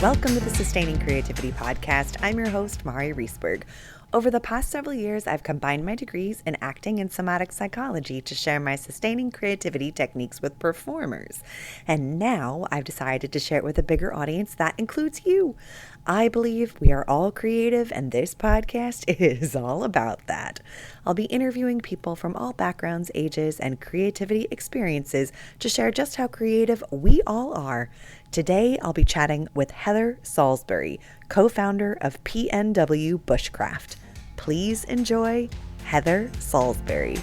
Welcome to the Sustaining Creativity Podcast. I'm your host, Mari Riesberg. Over the past several years, I've combined my degrees in acting and somatic psychology to share my sustaining creativity techniques with performers. And now I've decided to share it with a bigger audience that includes you. I believe we are all creative, and this podcast is all about that. I'll be interviewing people from all backgrounds, ages, and creativity experiences to share just how creative we all are. Today, I'll be chatting with Heather Saulsbury, co-founder of PNWBushCraft. Please enjoy Heather Saulsbury.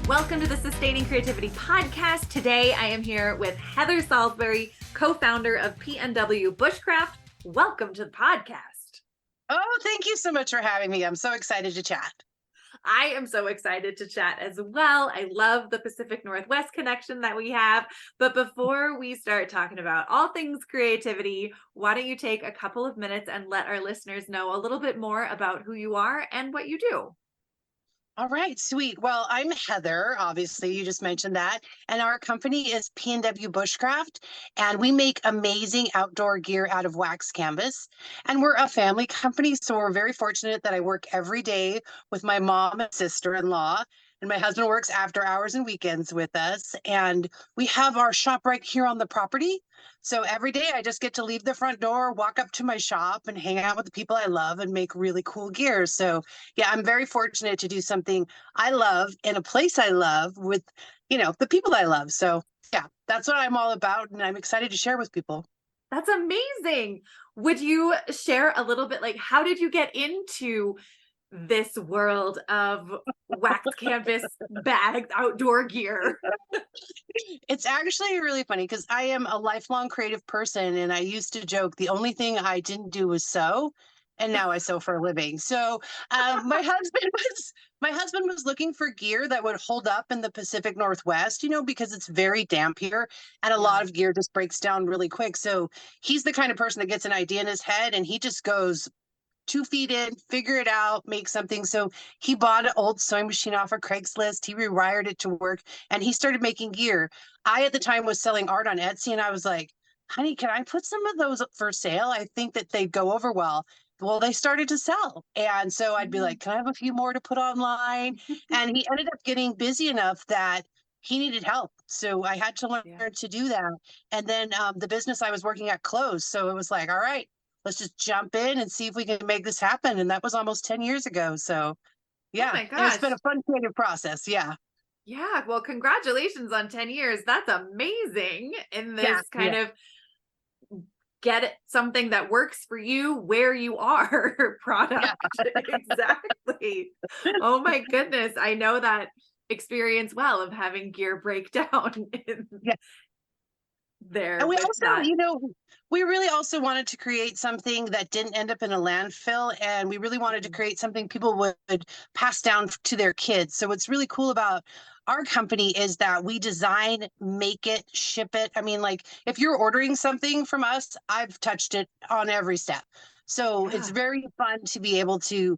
Welcome to the Sustaining Creativity Podcast. Today, I am here with Heather Saulsbury, co-founder of PNWBushCraft. Welcome to the podcast. Oh, thank you so much for having me. I'm so excited to chat. I am so excited to chat as well. I love the Pacific Northwest connection that we have. But before we start talking about all things creativity, why don't you take a couple of minutes and let our listeners know a little bit more about who you are and what you do? All right, sweet. Well, I'm Heather, obviously, you just mentioned that. And our company is PNWBushCraft, and we make amazing outdoor gear out of wax canvas. And we're a family company, so we're very fortunate that I work every day with my mom and sister-in-law. And my husband works after hours and weekends with us. And we have our shop right here on the property. So every day I just get to leave the front door, walk up to my shop and hang out with the people I love and make really cool gear. So yeah, I'm very fortunate to do something I love in a place I love with, the people I love. So yeah, that's what I'm all about. And I'm excited to share with people. That's amazing. Would you share a little bit, like, how did you get into this world of wax canvas bags, outdoor gear? It's actually really funny because I am a lifelong creative person, and I used to joke the only thing I didn't do was sew, and now I sew for a living. So my husband was looking for gear that would hold up in the Pacific Northwest, because it's very damp here, and a lot of gear just breaks down really quick. So he's the kind of person that gets an idea in his head and he just goes 2 feet in, figure it out, make something. So he bought an old sewing machine off of Craigslist. He rewired it to work and he started making gear. I, at the time, was selling art on Etsy, and I was like, honey, can I put some of those up for sale? I think that they'd go over well. Well, they started to sell. And so I'd be like, can I have a few more to put online? And he ended up getting busy enough that he needed help. So I had to learn to do that. And then the business I was working at closed. So it was like, all right, let's just jump in and see if we can make this happen. And that was almost 10 years ago. So yeah, Oh my and gosh. it's been a fun creative process. Yeah. Yeah. Well, congratulations on 10 years. That's amazing in this kind of get it, something that works for you where you are product. Exactly. Oh my goodness. I know that experience well of having gear break down there. And we also, we really also wanted to create something that didn't end up in a landfill. And we really wanted to create something people would pass down to their kids. So what's really cool about our company is that we design, make it, ship it. I mean, like, if you're ordering something from us, I've touched it on every step. So it's very fun to be able to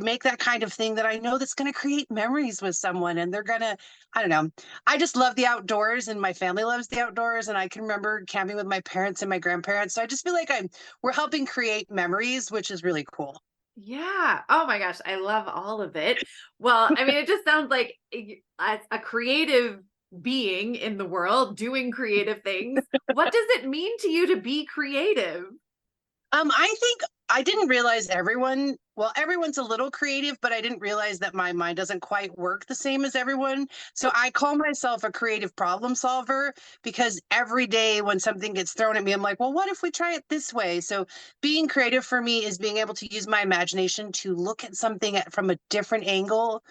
make that kind of thing that I know that's going to create memories with someone, and they're going to, I don't know. I just love the outdoors, and my family loves the outdoors, and I can remember camping with my parents and my grandparents. So I just feel like we're helping create memories, which is really cool. Yeah. Oh my gosh. I love all of it. Well, I mean, it just sounds like a creative being in the world doing creative things. What does it mean to you to be creative? I think I didn't realize everyone's a little creative, but I didn't realize that my mind doesn't quite work the same as everyone. So I call myself a creative problem solver, because every day when something gets thrown at me, I'm like, well, what if we try it this way? So being creative for me is being able to use my imagination to look at something from a different angle,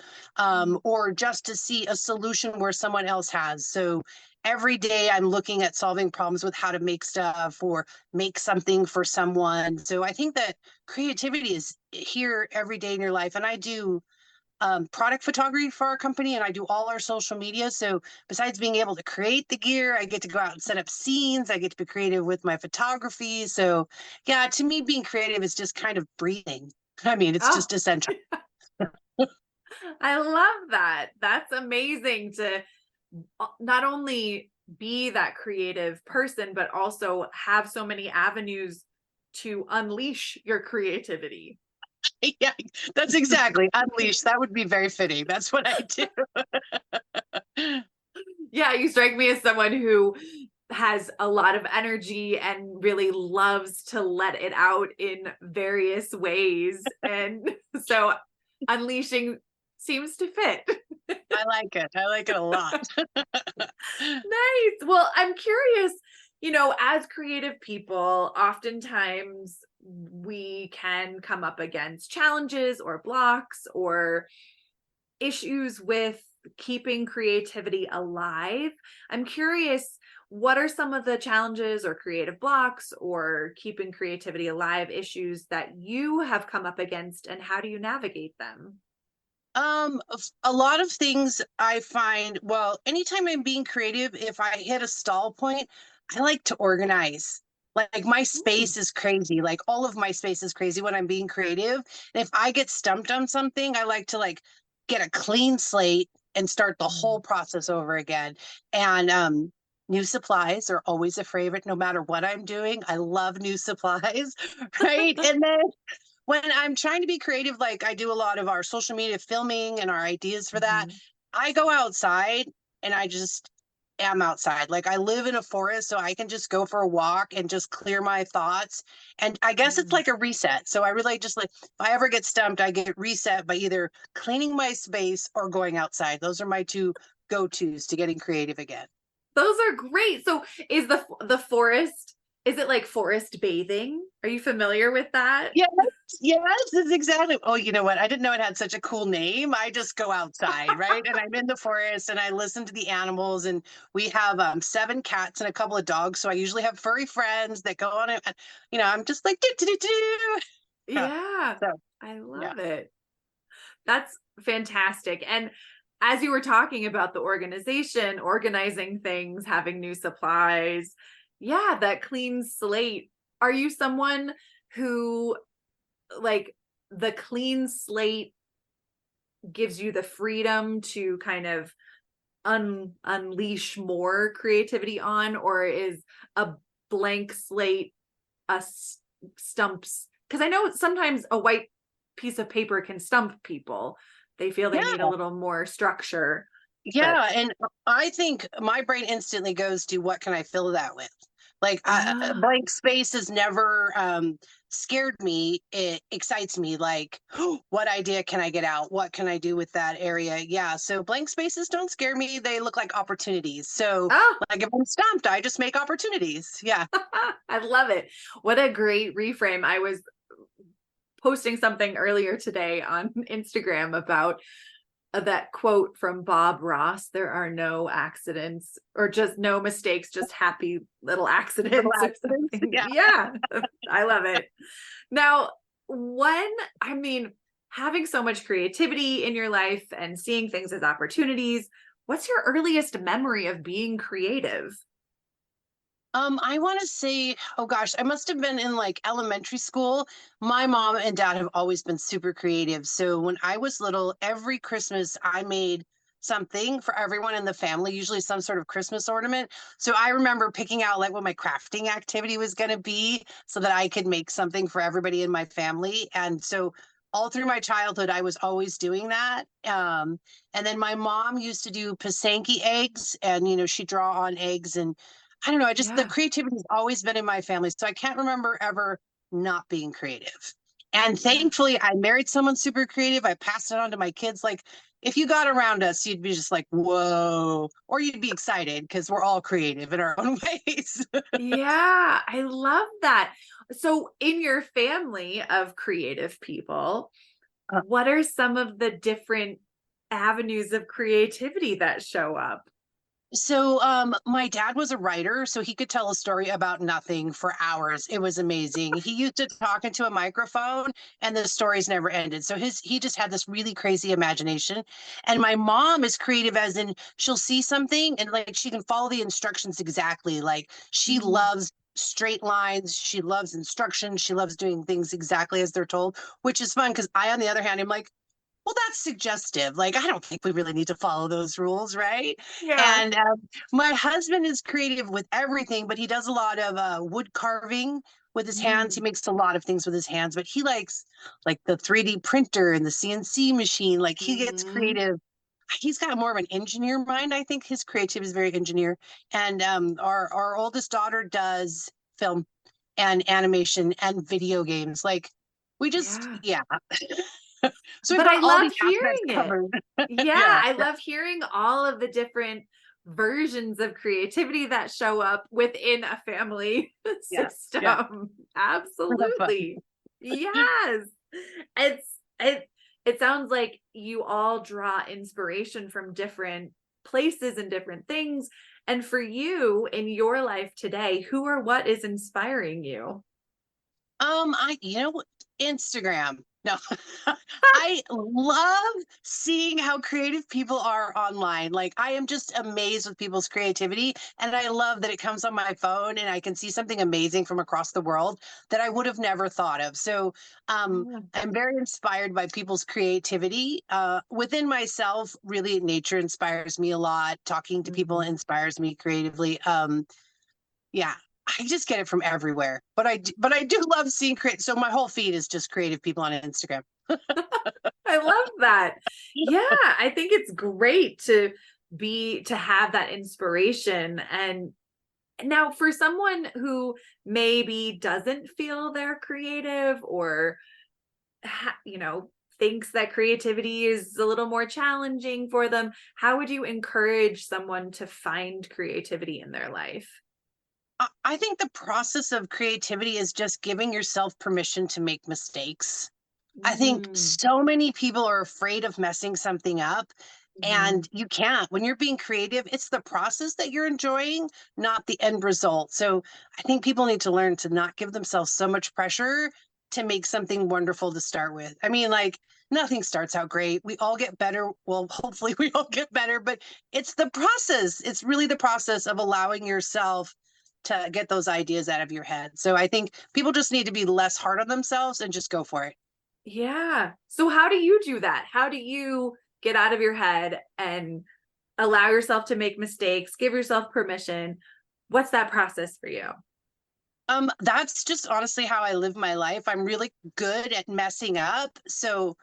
or just to see a solution where someone else has. So every day I'm looking at solving problems with how to make stuff or make something for someone. So I think that creativity is here every day in your life. And I do product photography for our company, and I do all our social media. So besides being able to create the gear, I get to go out and set up scenes. I get to be creative with my photography. So yeah, to me, being creative is just kind of breathing. I mean, it's Oh, just essential. I love that. That's amazing to not only be that creative person, but also have so many avenues to unleash your creativity. Yeah, that's exactly unleash. That would be very fitting. That's what I do. Yeah, you strike me as someone who has a lot of energy and really loves to let it out in various ways. And so unleashing seems to fit. I like it. I like it a lot. Nice. Well, I'm curious, as creative people, oftentimes we can come up against challenges or blocks or issues with keeping creativity alive. I'm curious, what are some of the challenges or creative blocks or keeping creativity alive issues that you have come up against, and how do you navigate them? A lot of things I find, well, anytime I'm being creative, if I hit a stall point, I like to organize. Like my Mm, space is crazy. Like all of my space is crazy when I'm being creative. And if I get stumped on something, I like to like get a clean slate and start the whole mm, process over again. And new supplies are always a favorite no matter what I'm doing. I love new supplies, right? And then when I'm trying to be creative, like I do a lot of our social media filming and our ideas for that, mhm, I go outside and I just am outside. Like I live in a forest, so I can just go for a walk and just clear my thoughts. And I guess it's mm. like a reset. So I really just like, if I ever get stumped, I get reset by either cleaning my space or going outside. Those are my two go-tos to getting creative again. Those are great. So is the forest, is it like forest bathing? Are you familiar with that? Yes, yes, that's exactly. Oh, you know what? I didn't know it had such a cool name. I just go outside, right? And I'm in the forest and I listen to the animals. And we have 7 cats and a couple of dogs. So I usually have furry friends that go on it. And, I'm just like, do, do, do, do. Yeah. Yeah, So, I yeah. love it. That's fantastic. And as you were talking about the organization, organizing things, having new supplies, yeah, that clean slate. Are you someone who, like, the clean slate gives you the freedom to kind of unleash more creativity on, or is a blank slate a stumps? Because I know sometimes a white piece of paper can stump people. They feel they need a Yeah. little more structure, but Yeah, and I think my brain instantly goes to what can I fill that with? Like ah, blank space has never scared me. It excites me. Like, what idea can I get out? What can I do with that area? Yeah, so blank spaces don't scare me. They look like opportunities. So, oh, like if I'm stumped, I just make opportunities. Yeah. I love it. What a great reframe. I was posting something earlier today on Instagram about that quote from Bob Ross: there are no accidents, or just no mistakes, just happy little Little accidents, or accidents. something. Yeah. Yeah, I love it. Now, I mean, having so much creativity in your life and seeing things as opportunities, what's your earliest memory of being creative? I want to say, oh gosh, I must have been in like elementary school. My mom and dad have always been super creative. So when I was little, every Christmas I made something for everyone in the family, usually some sort of Christmas ornament. So I remember picking out like what my crafting activity was going to be so that I could make something for everybody in my family. And so all through my childhood, I was always doing that. And then my mom used to do Pasanke eggs, and she'd draw on eggs, and I don't know. I just the Yeah. creativity has always been in my family, so I can't remember ever not being creative. And Yeah. thankfully, I married someone super creative. I passed it on to my kids. Like, if you got around us, you'd be just like, "Whoa," or you'd be excited because we're all creative in our own ways. Yeah, I love that. So, in your family of creative people, what are some of the different avenues of creativity that show up? So, my dad was a writer, so he could tell a story about nothing for hours. It was amazing. He used to talk into a microphone and the stories never ended. So he just had this really crazy imagination. And my mom is creative as in she'll see something and like she can follow the instructions exactly. Like she Mm. loves straight lines, she loves instructions, she loves doing things exactly as they're told, which is fun because I, on the other hand, am like, well, that's suggestive. Like, I don't think we really need to follow those rules, right? Yeah. And my husband is creative with everything, but he does a lot of wood carving with his hands. He Mm. makes a lot of things with his hands, but he likes like the 3D printer and the CNC machine. Like, he gets Mhm. creative. He's got more of an engineer mind. I think his creativity is very engineer. And our oldest daughter does film and animation and video games. Like, we just, Yeah. yeah. So we've But I got all love the aspects hearing it. covered. Yeah, Yeah, I yeah, love hearing all of the different versions of creativity that show up within a family yeah, yeah. system. Fun. Absolutely. Yes. It's it it sounds like you all draw inspiration from different places and different things. And for you in your life today, who or what is inspiring you? You know what? Instagram. No, I love seeing how creative people are online. Like, I am just amazed with people's creativity. And I love that it comes on my phone and I can see something amazing from across the world that I would have never thought of. So, I'm very inspired by people's creativity. Within myself, really, nature inspires me a lot. Talking to people Mhm. inspires me creatively. Yeah, I just get it from everywhere. But I do love seeing create. So my whole feed is just creative people on Instagram. I love that. Yeah, I think it's great to have that inspiration. And now for someone who maybe doesn't feel they're creative or thinks that creativity is a little more challenging for them, how would you encourage someone to find creativity in their life? I think the process of creativity is just giving yourself permission to make mistakes. I think Mm. so many people are afraid of messing something up, Mhm. and you can't. When you're being creative, it's the process that you're enjoying, not the end result. So I think people need to learn to not give themselves so much pressure to make something wonderful to start with. I mean, like, nothing starts out great. We all get better. Well, hopefully we all get better, but it's the process. It's really the process of allowing yourself to get those ideas out of your head. So I think people just need to be less hard on themselves and just go for it. Yeah. So how do you do that? How do you get out of your head and allow yourself to make mistakes, give yourself permission? What's that process for you? That's just honestly how I live my life. I'm really good at messing up. So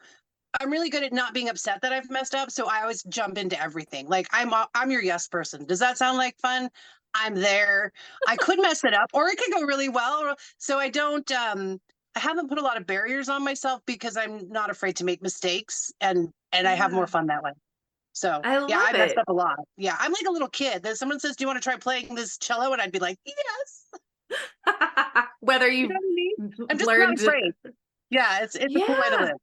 I'm really good at not being upset that I've messed up. So I always jump into everything. Like I'm your yes person. Does that sound like fun? I'm there. I could mess it up or it could go really well. So I haven't put a lot of barriers on myself because I'm not afraid to make mistakes and I have more Yeah. fun that way. So I yeah, love I messed it. up a lot. Yeah, I'm like a little kid. That someone says, "Do you want to try playing this cello?" And I'd be like, "Yes." Whether You know you've what I mean? I'm just not learned. afraid. Yeah, it's a cool way to Yeah. live.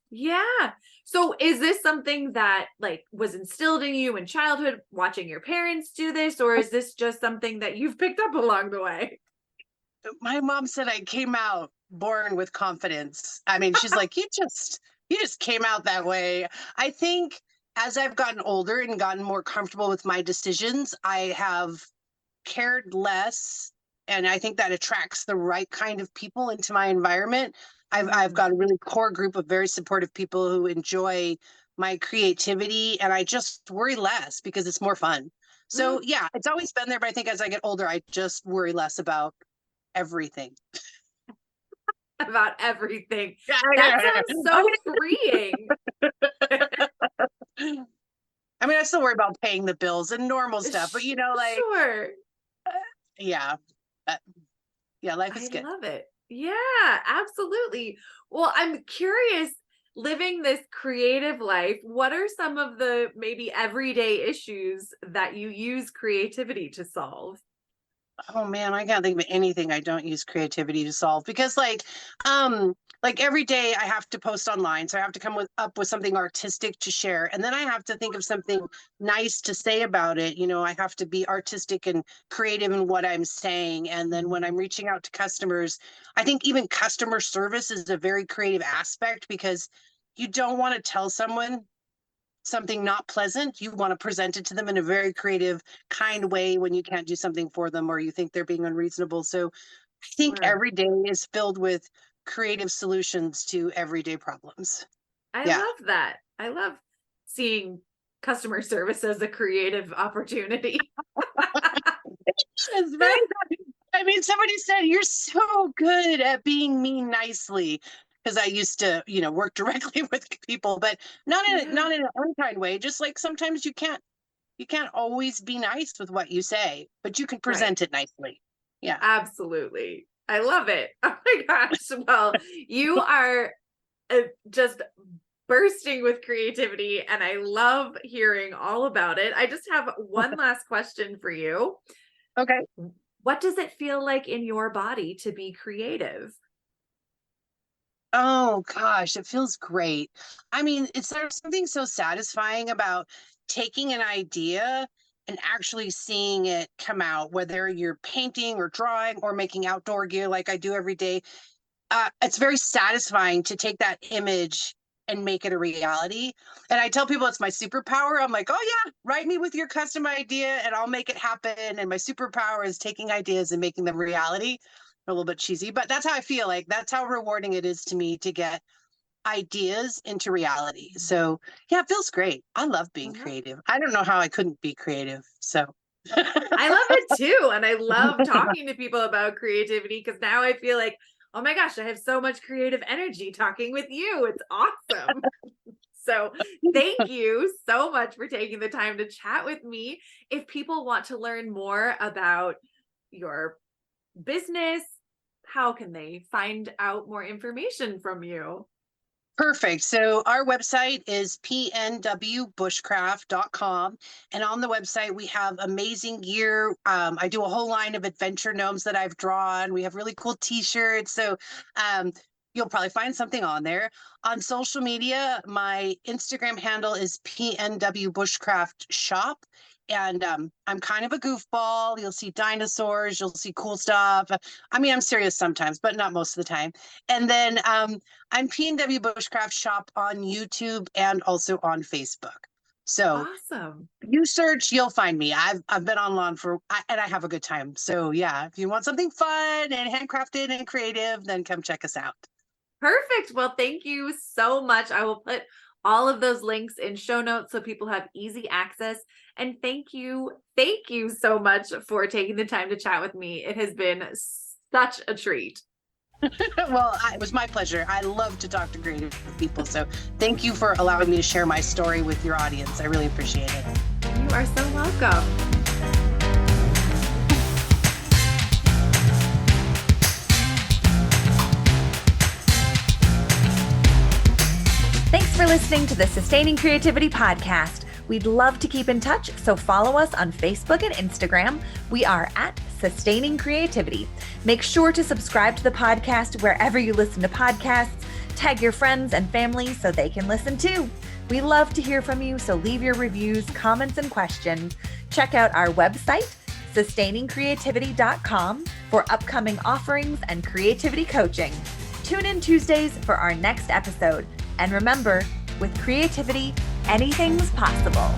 Yeah. So is this something that like was instilled in you in childhood, watching your parents do this, or is this just something that you've picked up along the way? My mom said I came out born with confidence. I mean, she's like, you just came out that way. I think as I've gotten older and gotten more comfortable with my decisions, I have cared less, and I think that attracts the right kind of people into my environment. I've Mm. got a really core group of very supportive people who enjoy my creativity, and I just worry less because it's more fun. So Mm. yeah, it's always been there, but I think as I get older, I just worry less about everything. About everything. Yeah, That yeah, sounds yeah. so freeing. I mean, I still worry about paying the bills and normal stuff, but like, Sure. uh, yeah, uh, yeah, life I is good. love it. Yeah, absolutely. Well, I'm curious, living this creative life, what are some of the maybe everyday issues that you use creativity to solve? Oh man, I can't think of anything I don't use creativity to solve because like every day I have to post online. So I have to up with something artistic to share. And then I have to think of something nice to say about it. You know, I have to be artistic and creative in what I'm saying. And then when I'm reaching out to customers, I think even customer service is a very creative aspect because you don't want to tell someone something not pleasant. You want to present it to them in a very creative, kind way when you can't do something for them or you think they're being unreasonable. So I think Sure. every day is filled with creative solutions to everyday problems. I Yeah. love that. I love seeing customer service as a creative opportunity. It's very I mean, somebody said you're so good at being mean nicely because I used to, you know, work directly with people, but not in an unkind way. Just like sometimes you can't always be nice with what you say, but you can Right. present it nicely. Yeah. Absolutely. I love it. Oh my gosh. Well, you are just bursting with creativity, and I love hearing all about it. I just have one last question for you. Okay. What does it feel like in your body to be creative? Oh gosh, it feels great. I mean, there's something so satisfying about taking an idea and actually seeing it come out, whether you're painting or drawing or making outdoor gear like I do every day. It's very satisfying to take that image and make it a reality. And I tell people it's my superpower. I'm like, oh yeah, write me with your custom idea and I'll make it happen. And my superpower is taking ideas and making them reality. A little bit cheesy, but that's how I feel. Like that's how rewarding it is to me to get ideas into reality. So yeah, it feels great. I love being creative. I don't know how I couldn't be creative. So I love it too. And I love talking to people about creativity because now I feel like, oh my gosh, I have so much creative energy talking with you. It's awesome. So thank you so much for taking the time to chat with me. If people want to learn more about your business, how can they find out more information from you? Perfect. So our website is PNWBushCraft.com. And on the website, we have amazing gear. I do a whole line of adventure gnomes that I've drawn. We have really cool t-shirts. So you'll probably find something on there. On social media, my Instagram handle is PNWBushCraft Shop. And I'm kind of a goofball. You'll see dinosaurs, you'll see cool stuff. I mean, I'm serious sometimes, but not most of the time. And then I'm PNW Bushcraft Shop on YouTube and also on Facebook. So Awesome. you search, you'll find me. I've been on lawn and I have a good time. So yeah, if you want something fun and handcrafted and creative, then come check us out. Perfect. Well, thank you so much. I will put all of those links in show notes so people have easy access. And thank you so much for taking the time to chat with me. It has been such a treat. Well, it was my pleasure. I love to talk to creative people. So thank you for allowing me to share my story with your audience. I really appreciate it. You are so welcome. Thanks for listening to the Sustaining Creativity Podcast. We'd love to keep in touch, so follow us on Facebook and Instagram. We are at Sustaining Creativity. Make sure to subscribe to the podcast wherever you listen to podcasts. Tag your friends and family so they can listen too. We love to hear from you, so leave your reviews, comments, and questions. Check out our website, sustainingcreativity.com, for upcoming offerings and creativity coaching. Tune in Tuesdays for our next episode. And remember, with creativity, anything's possible.